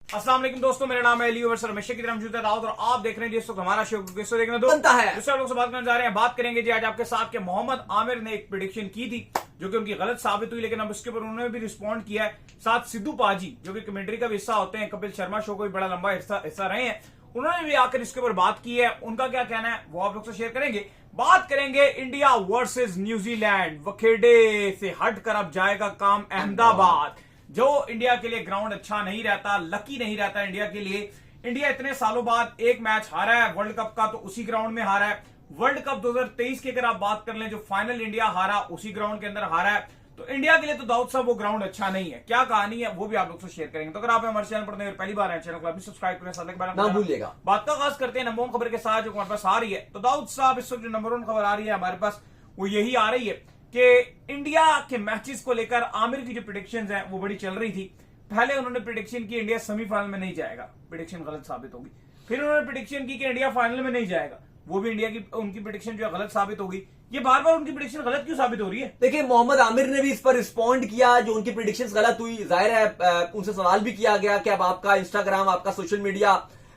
अस्सलाम वालेकुम दोस्तों, मेरा नाम है अली सर हमेशा की तरह मौजूद है दाऊद और आप देख रहे हैं जिस वक्त हमारा शो किसको देखने दो बनता है। दूसरे लोग से बात करने जा रहे हैं। बात करेंगे जी आज आपके साथ के मोहम्मद आमिर ने एक प्रेडिक्शन की थी जो कि उनकी गलत साबित हुई, लेकिन अब उसके ऊपर उन्होंने भी रिस्पॉन्ड किया है। साथ सिद्धू पाजी जो कि कमेंट्री का भी हिस्सा होते हैं, कपिल शर्मा शो को भी बड़ा लंबा हिस्सा रहे हैं, उन्होंने भी आकर इसके ऊपर बात की है। उनका क्या कहना है वो आप लोग से शेयर करेंगे। बात करेंगे इंडिया वर्सेस न्यूजीलैंड, वखेड़े से हटकर अब जाएगा काम अहमदाबाद। जो इंडिया के लिए ग्राउंड अच्छा नहीं रहता, लकी नहीं रहता इंडिया के लिए। इंडिया इतने सालों बाद एक मैच हारा है वर्ल्ड कप का, तो उसी ग्राउंड में हारा है। वर्ल्ड कप 2023 की अगर आप बात कर लें, जो फाइनल इंडिया हारा उसी ग्राउंड के अंदर हारा है। तो इंडिया के लिए तो दाऊद साहब वो ग्राउंड अच्छा नहीं है। क्या कहानी है वो भी आप लोग से शेयर करेंगे। तो अगर आप हमारे चैनल पर पहली बार है, चैनल को अभी सब्सक्राइब करें, साथ में ना भूलिएगा। बात का आगाज करते हैं नंबर 1 खबर के साथ जो हमारे पास आ रही है। तो दाऊद साहब इस वक्त जो नंबर 1 खबर आ रही है हमारे पास वो यही आ रही है कि इंडिया के मैचेस को लेकर आमिर की जो प्रेडिक्शंस हैं वो बड़ी चल रही थी। पहले उन्होंने प्रेडिक्शन की इंडिया सेमीफाइनल में नहीं जाएगा, प्रेडिक्शन गलत साबित होगी। फिर उन्होंने प्रेडिक्शन की कि इंडिया फाइनल में नहीं जाएगा, वो भी इंडिया की उनकी प्रेडिक्शन जो है गलत साबित होगी। ये बार बार उनकी प्रेडिक्शन गलत क्यों साबित हो रही है? देखिए, मोहम्मद आमिर ने भी इस पर रिस्पॉन्ड किया। जो उनकी प्रेडिक्शंस गलत हुई, जाहिर है उनसे सवाल भी किया गया कि अब आपका इंस्टाग्राम, आपका सोशल मीडिया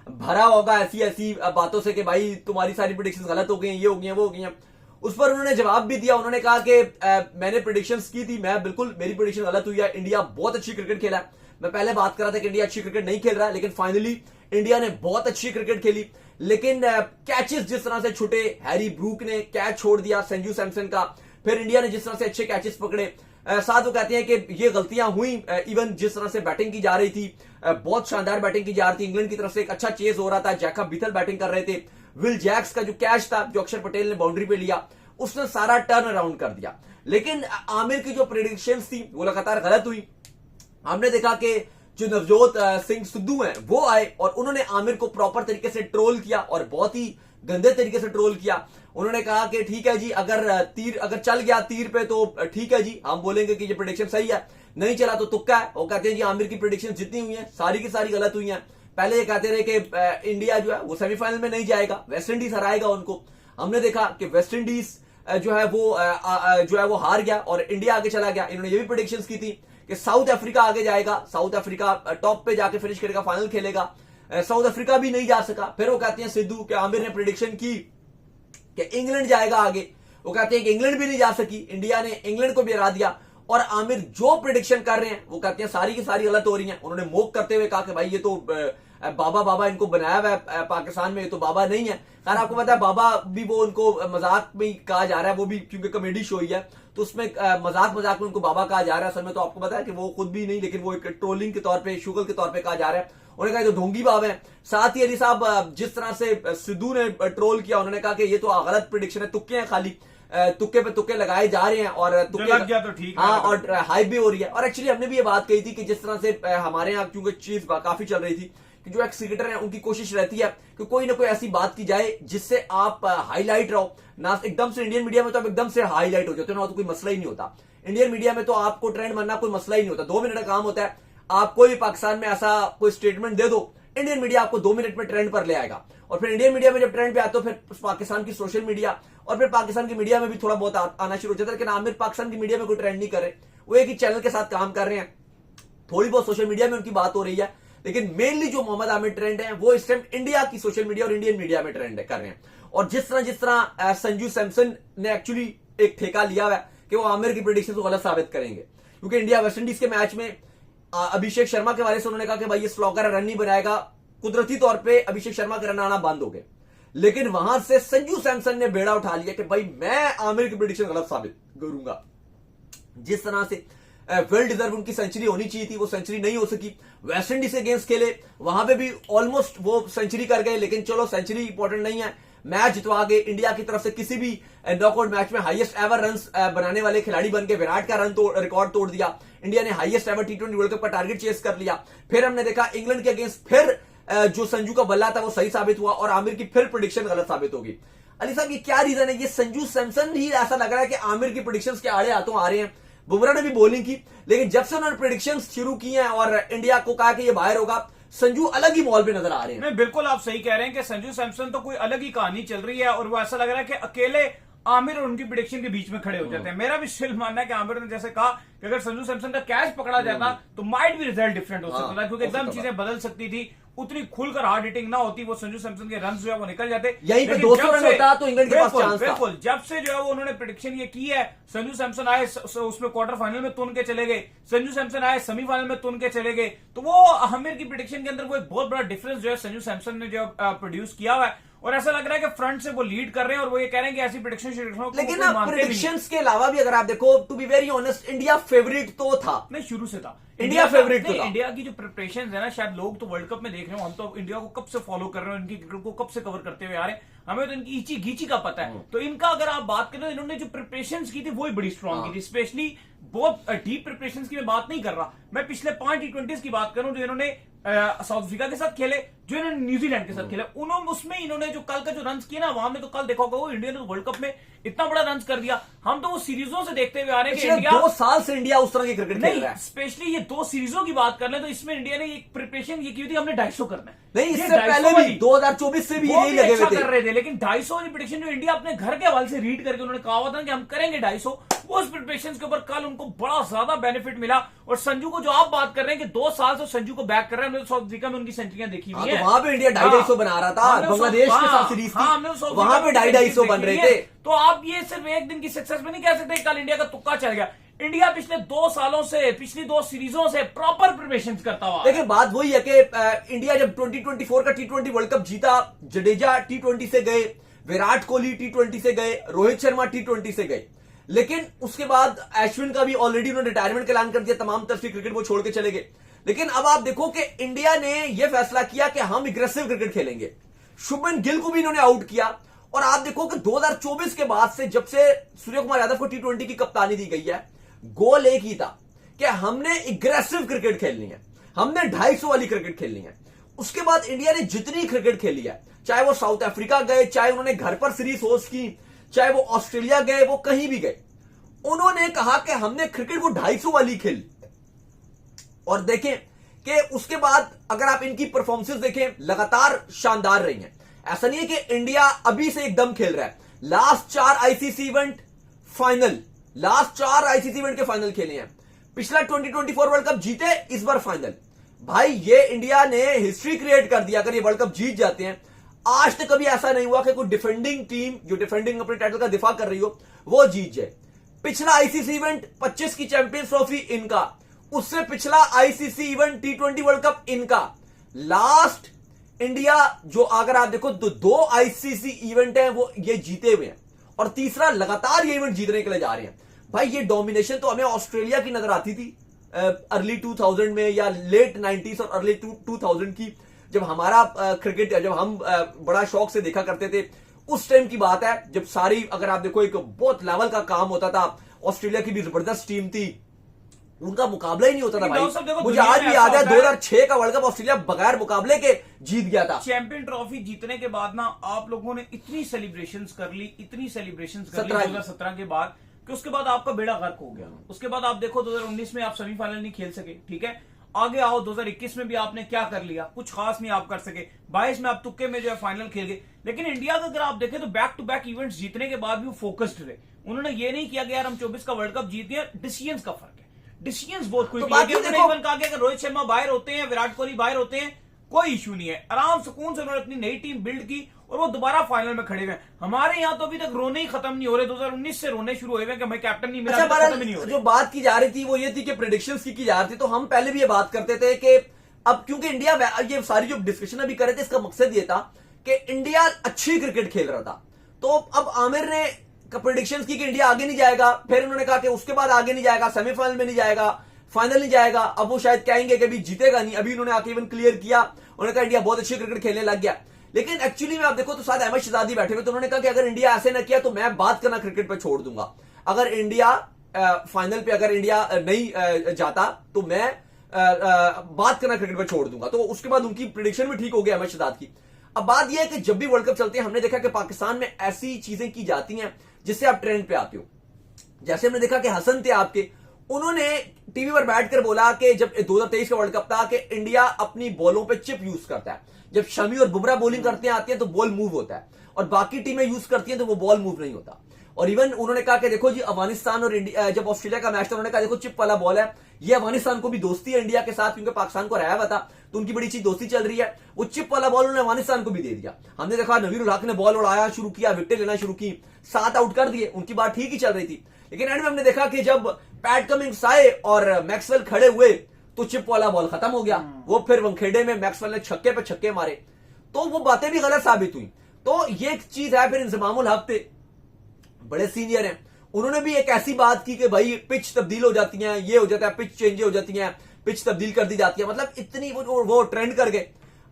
भरा होगा ऐसी ऐसी बातों से कि भाई तुम्हारी सारी प्रेडिक्शंस गलत हो गई हैं, ये हो गई हैं, वो हो गई हैं। उस पर उन्होंने जवाब भी दिया। उन्होंने कहा कि मैंने प्रेडिक्शंस की थी, मैं बिल्कुल मेरी प्रेडिक्शन गलत हुई है। इंडिया बहुत अच्छी क्रिकेट खेला है। मैं पहले बात कर रहा था कि इंडिया अच्छी क्रिकेट नहीं खेल रहा है, लेकिन फाइनली इंडिया ने बहुत अच्छी क्रिकेट खेली। लेकिन कैचेस जिस तरह से छूटे, हैरी ब्रूक ने कैच छोड़ दिया संजू सैमसन का, फिर इंडिया ने जिस तरह से अच्छे कैचेस पकड़े, साथ वो कहते हैं कि ये गलतियां हुई। इवन जिस तरह से बैटिंग की जा रही थी, बहुत शानदार बैटिंग की जा रही थी। इंग्लैंड की तरफ से एक अच्छा चेज हो रहा था, जैकब बीथल बैटिंग कर रहे थे। विल जैक्स का जो कैच था जो अक्षर पटेल ने बाउंड्री पे लिया, उसने सारा टर्न अराउंड कर दिया। लेकिन आमिर की जो प्रेडिक्शंस थी वो लगातार गलत हुई। हमने देखा कि जो नवजोत सिंह सिद्धू हैं वो आए और उन्होंने आमिर को प्रॉपर तरीके से ट्रोल किया और बहुत ही गंदे तरीके से ट्रोल किया। उन्होंने कहा कि ठीक है जी, अगर चल गया तीर पे तो ठीक है जी, हम बोलेंगे कि ये प्रेडिक्शन सही है, नहीं चला तो तुक्का है। वो कहते हैं जी आमिर की प्रेडिक्शन जितनी हुई है सारी की सारी गलत हुई हैं। पहले ये कहते रहे कि इंडिया जो है वो सेमीफाइनल में नहीं जाएगा, वेस्ट इंडीज हराएगा उनको। हमने देखा कि वेस्ट इंडीज जो है वो हार गया और इंडिया आगे चला गया। इन्होंने ये भी प्रेडिक्शंस की थी कि साउथ अफ्रीका आगे जाएगा, साउथ अफ्रीका टॉप पे जाके फिनिश करेगा, फाइनल खेलेगा। साउथ अफ्रीका भी नहीं जा सका। फिर वो कहते हैं सिद्धू कि आमिर ने प्रेडिक्शन की कि इंग्लैंड जाएगा आगे, वो कहते हैं कि इंग्लैंड भी नहीं जा सकी, इंडिया ने इंग्लैंड को भी हरा दिया। और आमिर जो प्रेडिक्शन कर रहे हैं वो कहते हैं सारी की सारी गलत हो रही हैं। उन्होंने मोक करते हुए कहा कि भाई ये तो बाबा इनको बनाया हुआ है पाकिस्तान में, ये तो बाबा नहीं है। खैर आपको पता है बाबा भी वो उनको मजाक में कहा जा रहा है, वो भी क्योंकि कॉमेडी शो ही है तो उसमें मजाक में उनको बाबा कहा जा रहा है। असल में तो आपको पता है कि वो खुद भी नहीं, लेकिन वो एक ट्रोलिंग के तौर पे, शुगल के तौर पे कहा जा रहा है। उन्होंने कहा तो ढोंगी बाबा है। साथ ही अली साहब जिस तरह से सिद्धू ने ट्रोल किया, उन्होंने कहा कि ये तो गलत प्रेडिक्शन है, तुक्के हैं, खाली तुक्के पे तुक्के लगाए जा रहे हैं और तुक्के लग गया तो ठीक है। हाँ, और हाइप भी हो रही है। और एक्चुअली हमने भी ये बात कही थी कि जिस तरह से हमारे यहाँ क्योंकि चीज काफी चल रही थी कि जो एक क्रिकेटर है उनकी कोशिश रहती है कि कोई ना कोई ऐसी बात की जाए जिससे आप हाईलाइट रहो ना। एकदम से इंडियन मीडिया में तो आप एकदम से हाईलाइट हो जाते हो ना, तो कोई मसला ही नहीं होता। इंडियन मीडिया में तो आपको ट्रेंड बनना कोई मसला ही नहीं होता। 2 मिनट का काम होता है। आप कोई पाकिस्तान में ऐसा कोई स्टेटमेंट दे दो, इंडियन मीडिया आपको 2 मिनट में ट्रेंड पर ले आएगा। और फिर इंडियन मीडिया में जब ट्रेंड पे आता है, फिर पाकिस्तान की सोशल मीडिया और फिर पाकिस्तान की मीडिया में भी थोड़ा बहुत आना शुरू हो जाता है। लेकिन आमिर पाकिस्तान की मीडिया में कोई ट्रेंड नहीं कर रहे, वो एक ही चैनल के साथ काम कर रहे हैं। थोड़ी बहुत सोशल मीडिया में उनकी बात हो रही है, लेकिन मेनली जो मोहम्मद आमिर ट्रेंड है वो इस टाइम इंडिया की सोशल मीडिया और इंडियन मीडिया में ट्रेंड कर रहे हैं। और जिस तरह संजू सैमसन ने एक्चुअली एक ठेका लिया हुआ है कि वो आमिर की प्रेडिक्शन को गलत साबित करेंगे, क्योंकि इंडिया वेस्ट इंडीज के मैच में अभिषेक शर्मा के बारे से उन्होंने कहा कि भाई ये स्लॉगर रन नहीं बनाएगा। कुदरती तौर पे अभिषेक शर्मा के रन आना बंद हो गए, लेकिन वहां से संजू सैमसन ने बेड़ा उठा लिया कि भाई मैं आमिर की प्रेडिक्शन गलत साबित करूंगा। जिस तरह से वेल डिजर्व उनकी सेंचुरी होनी चाहिए थी, वो सेंचुरी नहीं हो सकी। वेस्ट इंडीज से गेम्स खेले, वहां पे भी ऑलमोस्ट वो सेंचुरी कर गए, लेकिन चलो सेंचुरी इंपॉर्टेंट नहीं है। मैच जितवा गए इंडिया की तरफ से। किसी भी नॉकआउट मैच में हाईएस्ट एवर रन्स बनाने वाले खिलाड़ी बनके विराट का रिकॉर्ड तोड़ दिया। इंडिया ने highest ever T20 world cup का टारगेट चेस कर लिया। फिर हमने देखा इंग्लैंड के अगेंस्ट फिर जो संजू का बल्ला था वो सही साबित हुआ और आमिर की फिर प्रेडिक्शन गलत साबित होगी। अली साहब ये क्या रीजन है? ये संजू सैमसन ही ऐसा लग रहा है कि आमिर की प्रेडिक्शंस के आड़े हाथों आ रहे हैं। बुमराह ने भी बॉलिंग की, लेकिन जब से उन्होंने प्रेडिक्शंस शुरू की हैं और इंडिया को कहा कि ये बाहर होगा, संजू अलग ही मॉल पे नजर आ रहे हैं। नहीं, बिल्कुल आप सही कह रहे हैं कि संजू सैमसन तो कोई अलग ही कहानी चल रही है और वो ऐसा लग रहा है कि अकेले आमिर और उनकी प्रेडिक्शन के बीच में खड़े हो जाते हैं। मेरा भी स्टिल मानना है कि आमिर ने जैसे कहा कि अगर संजू सैमसन का कैच पकड़ा जाता तो माइट भी रिजल्ट डिफरेंट हो सकता था, क्योंकि एकदम चीजें बदल सकती थी। उतनी खुलकर हार्ड हिटिंग ना होती, वो संजू सैमसन के रन जो है वो निकल जाते। यहीं पे 200 रन होता तो इंग्लैंड के पास चांस था। बिल्कुल, जब से जो है वो उन्होंने प्रेडिक्शन ये की है, संजू सैमसन आए उसमें क्वार्टर फाइनल में तुन के चले गए, संजू सैमसन आए सेमीफाइनल में तुन के चले गए, तो वो आमिर की प्रेडिक्शन के अंदर वो एक बहुत बड़ा डिफरेंस जो है संजू सैमसन ने जो प्रोड्यूस किया हुआ है। और ऐसा लग रहा है कि फ्रंट से वो लीड कर रहे हैं और वो ये कह रहे हैं कि ऐसी प्रेडिक्शन लेकिन ना प्रेडिक्शंस के अलावा भी अगर आप देखो, to be very honest, India favourite तो था, नहीं शुरू से था इंडिया फेवरेट तो था। इंडिया की जो प्रिपरेशन है ना, शायद लोग तो वर्ल्ड कप में देख रहे हो, हम तो इंडिया को कब से फॉलो कर रहे हो, इनकी क्रिकेट को कब से कवर करते हुए आ रहे हैं, हमें तो इनकी इची गीची का पता है। तो इनका अगर आप बात करें तो इन्होंने जो प्रिपरेशन की थी वो ही बड़ी स्ट्रॉन्ग की थी, स्पेशली बहुत डीप प्रिपरेशन की मैं बात नहीं कर रहा, मैं पिछले 5 T20s की बात करूं जो इन्होंने साउथ अफ्रीका के साथ खेले, जो इन्होंने न्यूजीलैंड के साथ खेले, उन्होंने उसमें इन्होंने जो कल का जो रन किए ना, वहां में तो कल देखा होगा वो इंडिया ने वर्ल्ड कप में इतना बड़ा रन कर दिया। हम तो वो सीरीजों से देखते हुए आ रहे हैं कि इंडिया 2 साल से इंडिया उस तरह की क्रिकेट खेल रहा है। स्पेशली ये 2 सीरीजों की बात कर ले तो इसमें इंडिया ने एक प्रिपरेशन ये की थी, हमने 250 करना है। नहीं, इससे पहले भी 2024 से भी यही लगे हुए थे, कर रहे थे, लेकिन 250 वाली प्रेडिक्शन जो इंडिया अपने घर के हवाले से रीड करके उन्होंने कहा था कि हम करेंगे 250, वो उस प्रिपरेशन के ऊपर कल उनको बड़ा ज्यादा बेनिफिट मिला। और संजू को जो आप बात कर रहे हैं कि 2 साल से संजू को बैक कर रहे हैं, हमने साउथ अफ्रीका में उनकी सेंचुरियां देखी हुई है, तो वहां पे इंडिया 250 बना रहा था, बांग्लादेश के साथ सीरीज थी, वहां पे 250 बन रहे थे। तो आप ये सिर्फ एक दिन की सक्सेस में नहीं कह सकते कल इंडिया का तुक्का चल गया। इंडिया पिछले 2 सालों से, पिछली 2 सीरीजों से प्रॉपर प्रिपरेशन करता हुआ। देखिए बात वही है कि इंडिया जब 2024 का T20 वर्ल्ड कप जीता, जडेजा T20 से गए, विराट कोहली T20 से गए, रोहित शर्मा T20 से गए, लेकिन उसके बाद अश्विन का भी ऑलरेडी उन्होंने रिटायरमेंट का ऐलान कर दिया, तमाम तरह की क्रिकेट वो छोड़ के चले गए। लेकिन अब आप देखो कि इंडिया ने यह फैसला किया कि हम एग्रेसिव क्रिकेट खेलेंगे, शुभमन गिल को भी इन्होंने आउट किया। और आप देखो कि 2024 के बाद से, जब से सूर्य कुमार यादव को T20 की कप्तानी दी गई है, गोल एक ही था कि हमने एग्रेसिव क्रिकेट खेलनी है, हमने 250 वाली क्रिकेट खेलनी है। उसके बाद इंडिया ने जितनी क्रिकेट खेली है, चाहे वो साउथ अफ्रीका गए, चाहे उन्होंने घर पर सीरीज होस्ट की, चाहे वो ऑस्ट्रेलिया गए, वो कहीं भी गए, उन्होंने कहा कि हमने क्रिकेट को 250 वाली खेली। और देखें कि उसके बाद अगर आप इनकी परफॉर्मेंसेस देखें, लगातार शानदार रही हैं। ऐसा नहीं है कि इंडिया अभी से एकदम खेल रहा है, last 4 ICC event final, last 4 ICC event के फाइनल खेले हैं, पिछला 2024 वर्ल्ड कप जीते, इस बार फाइनल। भाई ये इंडिया ने हिस्ट्री क्रिएट कर दिया। अगर ये वर्ल्ड कप जीत जाते हैं, आज तक कभी ऐसा नहीं हुआ कि कोई डिफेंडिंग टीम जो डिफेंडिंग अपने टाइटल का दिफा कर रही हो वो जीत जाए। पिछला आईसीसी इवेंट 25 की चैंपियंस ट्रॉफी इनका, उससे पिछला ICC event T20 world cup इनका। लास्ट इंडिया जो अगर आप देखो तो 2 आईसीसी इवेंट हैं वो ये जीते हुए हैं, और तीसरा लगातार ये इवेंट जीतने के लिए जा रहे हैं। भाई ये डोमिनेशन तो हमें ऑस्ट्रेलिया की नजर आती थी अर्ली 2000 में, या लेट 90s और अर्ली 2000 की, जब हमारा क्रिकेट, जब हम बड़ा शौक से देखा करते थे, उस टाइम की बात है, जब सारी अगर आप देखो एक बहुत लेवल का काम होता था। ऑस्ट्रेलिया की भी जबरदस्त टीम थी, उनका मुकाबला ही नहीं होता था भाई। मुझे आज भी याद है 2006 का वर्ल्ड कप ऑस्ट्रेलिया बगैर मुकाबले के जीत गया था। चैंपियन ट्रॉफी जीतने के बाद ना आप लोगों ने इतनी सेलिब्रेशंस कर ली, इतनी सेलिब्रेशंस कर ली 2017 के बाद, कि उसके बाद आपका बेड़ा गर्क हो गया। उसके बाद आप देखो 2019 में आप सेमीफाइनल नहीं खेल सके, ठीक है, आगे आओ 2021 में भी आपने क्या कर लिया, कुछ खास नहीं आप कर सके, 22 में आप तुक्के में जो है फाइनल खेल गए। लेकिन इंडिया का अगर आप देखें तो बैक टू बैक इवेंट्स जीतने के बाद भी वो फोकस्ड रहे। उन्होंने ये नहीं किया कि यार हम 24 का वर्ल्ड कप जीत गए, डिसीजंस का फर्क है, डिसीजंस बहुत क्विक लिया। उन्होंने कहा कि अगर रोहित शर्मा बाहर होते हैं, विराट कोहली बाहर होते हैं, कोई इशू नहीं है, आराम सुकून से उन्होंने अपनी नई टीम बिल्ड की और वो दोबारा फाइनल में खड़े हुए। हमारे यहाँ तो अभी तक रोने ही खत्म नहीं हो रहे, 2019 से रोने शुरू हुए कि हमें कैप्टन नहीं मिला। अच्छा, नहीं हो जो बात की जा रही थी वो ये थी कि प्रेडिक्शंस की जा रही थी, तो हम पहले भी ये बात करते थे कि अब क्योंकि इंडिया, ये सारी जो डिस्कशन अभी कर रहे थे, इसका मकसद ये था कि इंडिया अच्छी क्रिकेट खेल रहा था। तो अब आमिर ने प्रेडिक्शंस की कि इंडिया आगे नहीं जाएगा, फिर उन्होंने कहा कि उसके बाद आगे नहीं जाएगा, सेमीफाइनल में नहीं जाएगा, फाइनल नहीं जाएगा। अब वो शायद कहेंगे कि अभी जीतेगा नहीं। अभी उन्होंने आके इवन क्लियर किया, उन्होंने कहा इंडिया बहुत अच्छी क्रिकेट खेलने लग गया। लेकिन एक्चुअली में आप देखो तो साथ अहमद शहजादी बैठे हुए, तो उन्होंने कहा कि अगर इंडिया ऐसे न किया तो मैं बात करना क्रिकेट पे छोड़ दूंगा। अगर इंडिया फाइनल पे अगर इंडिया नहीं जाता तो मैं बात करना क्रिकेट पे छोड़ दूंगा। तो उसके बाद उनकी प्रेडिक्शन भी ठीक हो गई अहमद शहजाद की। अब बात यह है कि जब भी वर्ल्ड कप चलते हैं, हमने देखा कि पाकिस्तान में ऐसी चीजें की जाती हैं जिससे आप ट्रेंड पे आते हो। जैसे हमने देखा कि हसन थे आपके, उन्होंने टीवी पर बैठकर बोला कि जब 2023 का वर्ल्ड कप था कि इंडिया अपनी बॉलों पे चिप यूज करता है, जब शमी और बुमराह बॉलिंग करते हैं आते हैं तो बॉल मूव होता है, और बाकी टीमें यूज करती हैं तो वो बॉल मूव नहीं होता। और इवन उन्होंने कहा कि देखो जी अफगानिस्तान और इंडिया, जब ऑस्ट्रेलिया का मैच था उन्होंने कहा देखो चिप वाला बॉल है, ये अफगानिस्तान को भी दोस्ती है इंडिया के साथ, क्योंकि पाकिस्तान को हराया हुआ था तो उनकी बड़ी अच्छी दोस्ती चल रही है। वो चिप वाला बॉल उन्होंने अफगानिस्तान को भी दे दिया। हमने देखा नवीर उल हक ने बॉल उड़ाया शुरू किया, विकेट लेना शुरू की, 7 आउट कर दिए, उनकी बात ठीक ही चल रही थी। लेकिन एंड में हमने देखा कि जब पैट कमिंग्स आए और मैक्सवेल खड़े हुए तो चिप वाला बॉल खत्म हो गया। वो फिर वंखेड़े में मैक्सवेल ने छक्के पे छक्के मारे, तो वो बातें भी गलत साबित हुई। तो ये एक चीज है। फिर इंजमाम उल हक थे, बड़े सीनियर हैं, उन्होंने भी एक ऐसी बात की कि भाई पिच तब्दील हो जाती है, ये हो जाता है, पिच चेंज हो जाती है, पिच तब्दील कर दी जाती है, मतलब इतनी वो ट्रेंड कर गए।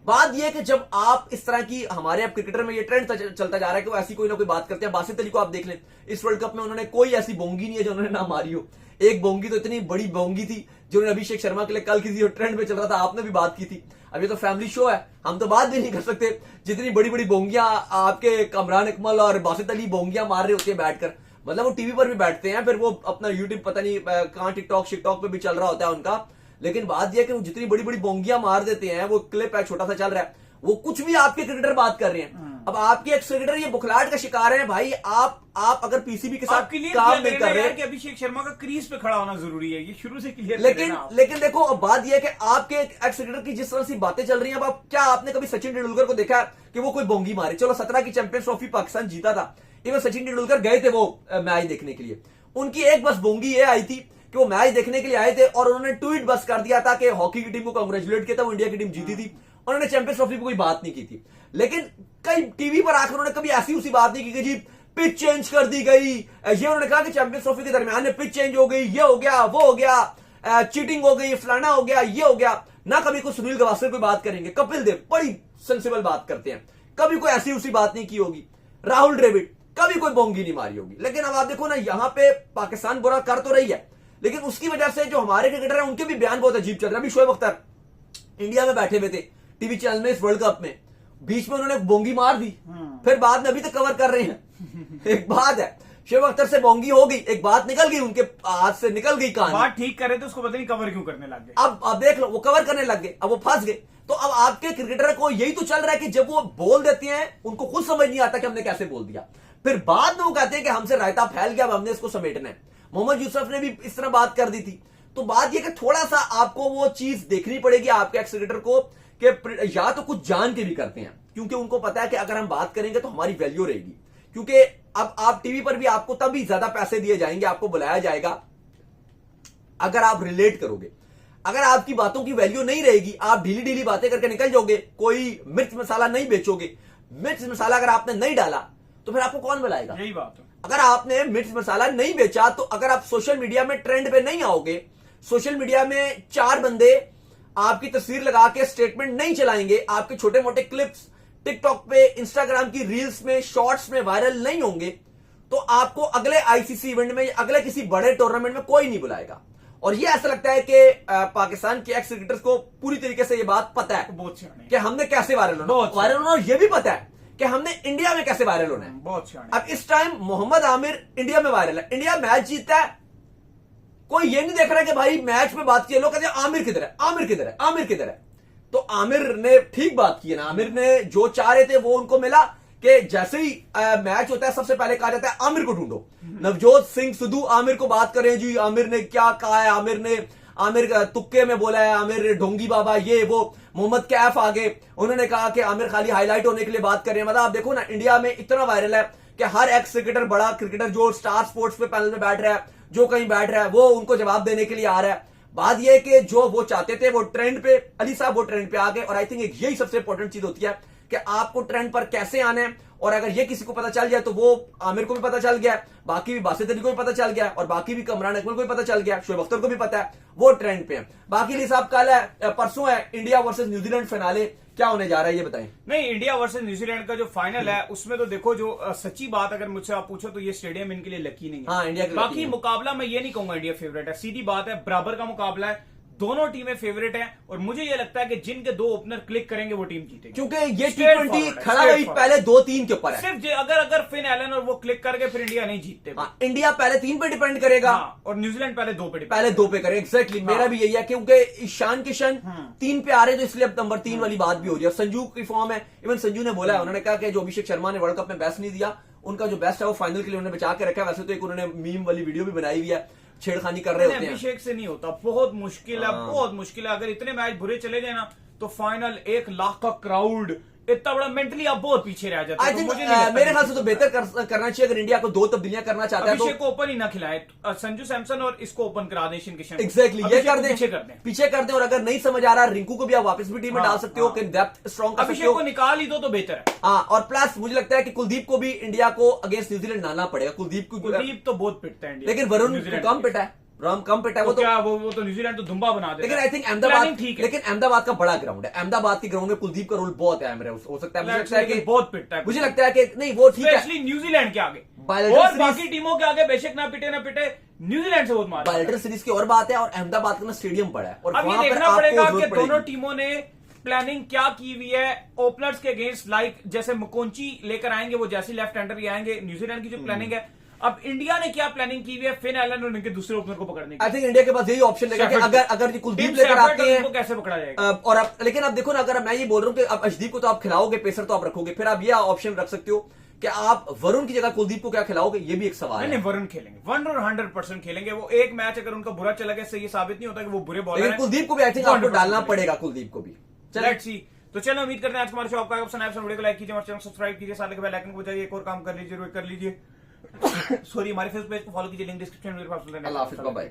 बात यह कि जब आप इस तरह की, हमारे अब क्रिकेटर में ये ट्रेंड चलता जा रहा है कि वो ऐसी कोई ना कोई बात करते हैं। बासित अली को आप देख लें, इस वर्ल्ड कप में उन्होंने कोई ऐसी बोंगी नहीं है जो उन्होंने ना मारी हो। एक बोंगी तो इतनी बड़ी बोंगी थी जो उन्होंने अभिषेक शर्मा के लिए कल किसी ट्रेंड में चल रहा था, आपने भी बात की थी। अब ये तो फैमिली शो है, हम तो बात भी नहीं कर सकते। जितनी बड़ी बड़ी बोंगियां आपके कमरान इकमल और बासित अली बोंगियां मार रहे होते हैं बैठकर, मतलब वो टीवी पर भी बैठते हैं, फिर वो अपना यूट्यूब पता नहीं कहां टिकटॉक शिकटॉक पे भी चल रहा होता है उनका। लेकिन बात यह कि वो जितनी बड़ी बड़ी बोंगियां मार देते हैं, वो क्लिप है छोटा सा चल रहा है, वो कुछ भी आपके क्रिकेटर बात कर रहे हैं। अब आपके एक्स क्रिकेटर ये बुखलाहट का शिकार है भाई। आप अगर पीसीबी के साथ काम नहीं कर रहे कि अभिषेक शर्मा का क्रीज पे खड़ा होना जरूरी है, ये शुरू से क्लियर। लेकिन देखो अब बात यह है कि आपके एक्स क्रिकेटर की जिस तरह से बातें चल रही हैं, अब क्या आपने कभी सचिन तेंदुलकर को देखा कि वो कोई बोंगी मारे? चलो 17 की चैंपियंस ट्रॉफी पाकिस्तान जीता था, इवन सचिन तेंदुलकर गए थे वो मैच देखने के लिए, उनकी एक बस बोंगी ये आई थी कि वो मैच देखने के लिए आए थे और उन्होंने ट्वीट बस कर दिया था कि हॉकी की टीम को कांग्रेचुलेट किया था, वो इंडिया की टीम जीती थी, उन्होंने चैंपियंस ट्रॉफी पर कोई बात नहीं की थी। लेकिन कई टीवी पर आकर उन्होंने कभी ऐसी उसी बात नहीं की कि जी पिच चेंज कर दी गई, ये उन्होंने कहा कि चैंपियंस ट्रॉफी के दरमियान में पिच चेंज हो गई, ये हो गया, वो हो गया, चीटिंग हो गई, फलाना हो गया, ये हो गया ना। कभी कोई सुनील गावस्कर कोई बात करेंगे, कपिल देव बड़ी सेंसिबल बात करते हैं, कभी कोई ऐसी उसी बात नहीं की होगी, राहुल द्रविड़ कभी कोई बोंगी नहीं मारी होगी। लेकिन अब आप देखो ना, यहां पे पाकिस्तान बुरा कर तो रही है, लेकिन उसकी वजह से जो हमारे क्रिकेटर हैं उनके भी बयान बहुत अजीब चल रहे हैं। अभी शोएब अख्तर इंडिया में बैठे हुए थे टीवी चैनल में इस वर्ल्ड कप में, बीच में उन्होंने बोंगी मार दी, फिर बाद में अभी तक कवर कर रहे हैं। एक बात है, शोएब अख्तर से बोंगी हो गई, एक बात निकल गई, उनके हाथ से निकल गई कहानी, बात ठीक करे तो उसको पता नहीं कवर क्यों करने लग गए। अब देख लो, वो कवर करने लग गए, अब वो फंस गए। तो अब आपके क्रिकेटर को यही तो चल रहा है कि जब वो बोल देते हैं उनको खुद समझ नहीं आता कि हमने कैसे बोल दिया, फिर बाद में वो कहते हैं कि हमसे रायता फैल गया, अब हमने इसको समेटना है। मोहम्मद यूसुफ ने भी इस तरह बात कर दी थी। तो बात यह कि थोड़ा सा आपको वो चीज देखनी पड़ेगी आपके एक्स क्रिकेटर को कि या तो कुछ जान के भी करते हैं, क्योंकि उनको पता है कि अगर हम बात करेंगे तो हमारी वैल्यू रहेगी। क्योंकि अब आप टीवी पर भी आपको तभी ज्यादा पैसे दिए जाएंगे, आपको बुलाया जाएगा अगर आप रिलेट करोगे। अगर आपकी बातों की वैल्यू नहीं रहेगी, आप ढीली ढीली बातें करके निकल जाओगे, कोई मिर्च मसाला नहीं बेचोगे, मिर्च मसाला अगर आपने नहीं डाला तो फिर आपको कौन बुलाएगा? यही बात है। अगर आपने मिर्च मसाला नहीं बेचा, तो अगर आप सोशल मीडिया में ट्रेंड पे नहीं आओगे, सोशल मीडिया में 4 बंदे आपकी तस्वीर लगा के स्टेटमेंट नहीं चलाएंगे, आपके छोटे मोटे क्लिप्स टिकटॉक पे, इंस्टाग्राम की रील्स में, शॉर्ट्स में वायरल नहीं होंगे, तो आपको अगले आईसीसी इवेंट में, अगले किसी बड़े टूर्नामेंट में कोई नहीं बुलाएगा। और ये ऐसा लगता है कि पाकिस्तान के एक्स क्रिकेटर्स को पूरी तरीके से ये बात पता है कि हमने कैसे वायरल होना, ये भी पता है कि हमने इंडिया में कैसे वायरल होना है। बहुत अब इस टाइम मोहम्मद आमिर इंडिया में वायरल है, इंडिया मैच जीतता है, कोई ये नहीं देख रहा कि भाई मैच में बात किया, लोग कहते हैं आमिर किधर है, आमिर किधर है, आमिर किधर है। तो आमिर ने ठीक बात की है ना, आमिर ने जो चाह रहे थे वो उनको मिला कि जैसे ही मैच होता है सबसे पहले कहा जाता है आमिर को ढूंढो। नवजोत सिंह सिद्धू आमिर को बात करें जी, आमिर ने क्या कहा है, आमिर तुक्के में बोला है, आमिर ढोंगी बाबा, ये वो। मोहम्मद कैफ आगे उन्होंने कहा कि आमिर खाली हाईलाइट होने के लिए बात कर रहे हैं। मतलब आप देखो ना, इंडिया में इतना वायरल है कि हर एक्स क्रिकेटर, बड़ा क्रिकेटर जो स्टार स्पोर्ट्स पे पैनल में बैठ रहा है, जो कहीं बैठ रहा है, वो उनको जवाब देने के लिए आ रहा है। बात यह कि जो वो चाहते थे वो ट्रेंड पे, अली साहब वो ट्रेंड पे आ गए। और आई थिंक यही सबसे इंपॉर्टेंट चीज होती है कि आपको ट्रेंड पर कैसे आना है। और अगर ये किसी को पता चल जाए तो वो आमिर को भी पता चल गया, बाकी भी बासित अली को भी पता चल गया, और बाकी भी कमरान इकमल को भी पता चल गया, शोएब अख्तर को भी पता है, वो ट्रेंड पे है। बाकी अली साहब कल है, परसों है इंडिया वर्सेस न्यूजीलैंड फाइनल, क्या होने जा रहा है ये बताएं। नहीं, इंडिया वर्सेस न्यूजीलैंड का जो फाइनल है उसमें तो देखो, जो सच्ची बात अगर मुझसे आप पूछो तो ये स्टेडियम इनके लिए लकी नहीं है। हाँ, इंडिया बाकी मुकाबला मैं ये नहीं कहूंगा इंडिया फेवरेट है, सीधी बात है, बराबर का मुकाबला है, दोनों टीमें फेवरेट हैं। और मुझे ये लगता है कि जिनके 2 ओपनर क्लिक करेंगे वो टीम जीतेगी, क्योंकि ये T20 खड़ा हुई पहले 2-3 के ऊपर है। सिर्फ अगर फिन एलन और वो क्लिक करके फिर इंडिया नहीं जीतते। इंडिया पहले 3 पे डिपेंड करेगा, और न्यूजीलैंड पहले 2 पे करे। एग्जैक्टली, मेरा भी यही है, क्योंकि ईशान किशन 3 पे आ रहे, तो इसलिए अब नंबर 3 वाली बात भी हो रही है। संजू की फॉर्म है, इवन संजू ने बोला है, उन्होंने कहा कि जो अभिषेक शर्मा ने वर्ल्ड कप में बेस्ट नहीं दिया उनका जो बेस्ट है वो फाइनल के लिए उन्होंने बचा के रखा है। वैसे तो एक उन्होंने मीम वाली वीडियो भी बनाई हुई है, छेड़खानी कर रहे होते हैं। अभिषेक से नहीं होता, बहुत मुश्किल है, हाँ। बहुत मुश्किल है। अगर इतने मैच बुरे चले जाए ना तो फाइनल 1 लाख का क्राउड, इतना बड़ा मेंटली आप बहुत पीछे रह जाते आई हैं। तो थिंक मुझे नहीं लगता मेरे ख्याल से तो बेहतर करना चाहिए अगर इंडिया को 2 तब्दीलियां करना चाहता है तो अभिषेक को ओपन ही ना खिलाए, संजू सैमसन और इसको ओपन करा दें, ईशान किशन को। एग्जैक्टली ये अभिषेक कर को दें, पीछे कर दें। और अगर नहीं समझ आ रहा रिंकू को भी आप वापस भी टीम में हाँ, डाल सकते हो हाँ। कि डेप्थ स्ट्रॉन्ग कर सकते अभिषेक हो। को निकाल ही दो तो बेहतर है। हाँ, और प्लस मुझे लगता है कि कुलदीप को भी इंडिया को अगेंस्ट न्यूजीलैंड डालना पड़ेगा। कुलदीप तो बहुत पिटता है इंडिया, लेकिन वरुण न्यूजीलैंड कम के। पिटा है, राम कम पिटा है वो वो तो। क्या वो तो न्यूजीलैंड तो दुम्बा बना देता लेकिन है। आई थिंक Planning अहमदाबाद ठीक है, लेकिन अहमदाबाद का बड़ा ग्राउंड है, अहमदाबाद के ग्राउंड में कुलदीप का रोल बहुत अहम है। हो सकता है मुझे लगता है कि बहुत पिटता है, मुझे लगता है कि नहीं वो ठीक है। स्पेशली न्यूजीलैंड के आगे Bilateral और series- बाकी टीमों के आगे बेशक ना पिटे न्यूजीलैंड से बहुत मार। बायलेटरल सीरीज की और बात है, और अहमदाबाद का ना स्टेडियम पड़ा है, और अब ये वहां पर देखना आपको पड़ेगा कि जरूरत दोनों पड़ेगी। टीमों ने प्लानिंग क्या की हुई है ओपनर्स के अगेंस्ट, लाइक जैसे मुकोंची लेकर आएंगे, वो जैसे लेफ्ट हैंडर ही आएंगे। न्यूजीलैंड की जो प्लानिंग है, अब इंडिया ने क्या प्लानिंग की हुई है फिन एलन और उनके दूसरे ओपनर को पकड़ने की। आई थिंक इंडिया के पास यही ऑप्शन रहेगा कि अगर कुलदीप टीम लेकर सेपरेट आते और हैं उनको कैसे पकड़ा जाएगा। और अब लेकिन अब देखो ना, अगर मैं ये बोल रहा हूँ कि अब अर्शदीप को तो आप खिलाओगे, पेसर तो आप रखोगे, फिर आप ये ऑप्शन रख सकते हो कि आप वरुण की जगह कुलदीप को क्या खिलाओगे, ये भी एक सवाल नहीं है। नहीं, वरुण खेलेंगे, 100% खेलेंगे। वो एक मैच अगर उनका बुरा चला गया, इससे ये साबित नहीं होता कि वो बुरे बॉलर लेकिन हैं। कुलदीप को भी आई थिंक आपको 100% डालना खेलेंगे। पड़ेगा, कुलदीप को भी। चलो लेट्स सी। तो चलो उम्मीद करते हैं आज हमारे शो आपका पसंद आया। वीडियो को लाइक कीजिए, हमारे चैनल सब्सक्राइब कीजिए, साथ के बेल आइकन को बजाइए, एक और काम कर लीजिए, कर लीजिए। सॉरी, हमारे फेसबुक पेज को फॉलो कीजिए, लिंक डिस्क्रिप्शन में। अल्लाह हाफिज़, बाय बाय।